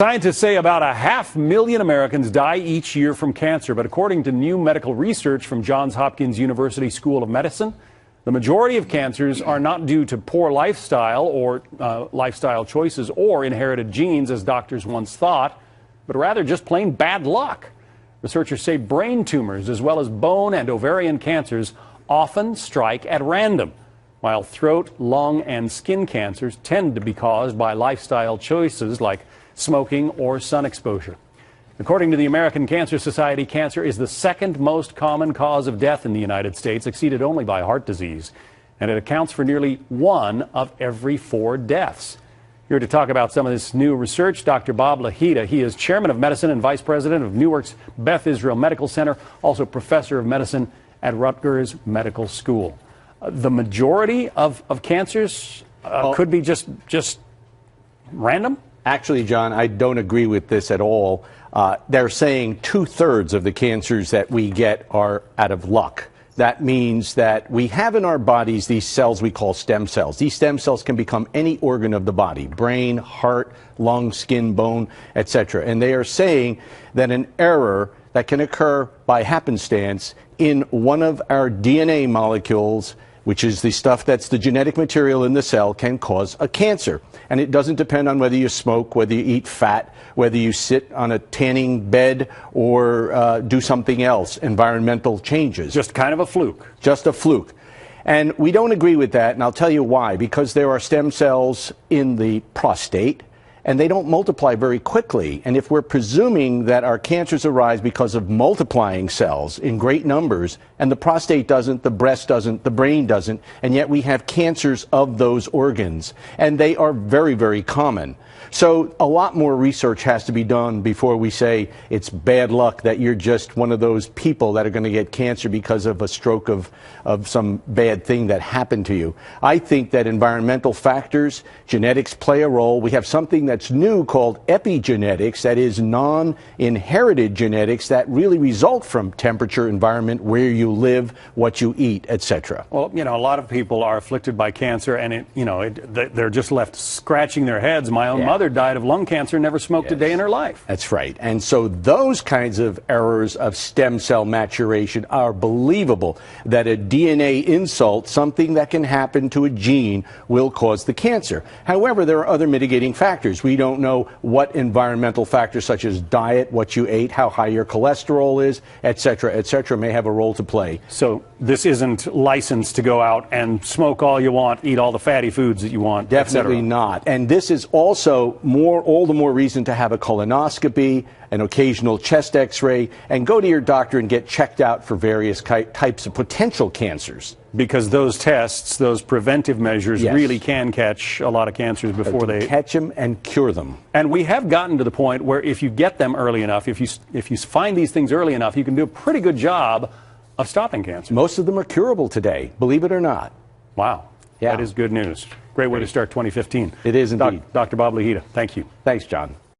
Scientists say about 500,000 Americans die each year from cancer, but according to new medical research from Johns Hopkins University School of Medicine, the majority of cancers are not due to poor lifestyle or lifestyle choices or inherited genes, as doctors once thought, but rather just plain bad luck. Researchers say brain tumors, as well as bone and ovarian cancers, often strike at random, while throat, lung, and skin cancers tend to be caused by lifestyle choices like smoking or sun exposure. According to the American Cancer Society, cancer is the second most common cause of death in the United States, exceeded only by heart disease, and it accounts for nearly 1 of every 4 deaths. Here to talk about some of this new research, Dr. Bob Lahita. He is chairman of medicine and vice president of Newark's Beth Israel Medical Center, also professor of medicine at Rutgers Medical School. The majority of cancers could be just random? Actually, John, I don't agree with this at all. They're saying 2/3 of the cancers that we get are out of luck. That means that we have in our bodies these cells we call stem cells. These stem cells can become any organ of the body: brain, heart, lung, skin, bone, etc. And they are saying that an error that can occur by happenstance in one of our DNA molecules, which is the stuff that's the genetic material in the cell, can cause a cancer. And it doesn't depend on whether you smoke, whether you eat fat, whether you sit on a tanning bed or do something else, environmental changes. Just kind of a fluke. Just a fluke. And we don't agree with that, and I'll tell you why. Because there are stem cells in the prostate, and they don't multiply very quickly. And if we're presuming that our cancers arise because of multiplying cells in great numbers, and the prostate doesn't, the breast doesn't, the brain doesn't, and yet we have cancers of those organs, and they are very, very common. So a lot more research has to be done before we say it's bad luck that you're just one of those people that are going to get cancer because of a stroke of some bad thing that happened to you. I think that environmental factors, genetics play a role. We have something that's new called epigenetics, that is non-inherited genetics that really result from temperature, environment, where you live, what you eat, etc. Well, you know, a lot of people are afflicted by cancer, and they're just left scratching their heads. My own mother died of lung cancer, never smoked a day in her life. That's right. And so those kinds of errors of stem cell maturation are believable, that a DNA insult, something that can happen to a gene, will cause the cancer. However, there are other mitigating factors. We don't know what environmental factors such as diet, what you ate, how high your cholesterol is, etc., may have a role to play. So this isn't licensed to go out and smoke all you want, eat all the fatty foods that you want, Definitely not. And this is also all the more reason to have a colonoscopy, an occasional chest x-ray, and go to your doctor and get checked out for various types of potential cancers. Because those tests, those preventive measures, really can catch a lot of cancers before they catch them and cure them. And we have gotten to the point where if you get them early enough, if you find these things early enough, you can do a pretty good job of stopping cancer. Most of them are curable today, believe it or not. Wow. Yeah. That is good news. Great way to start 2015. It is indeed. Dr. Bob Lahita, thank you. Thanks, John.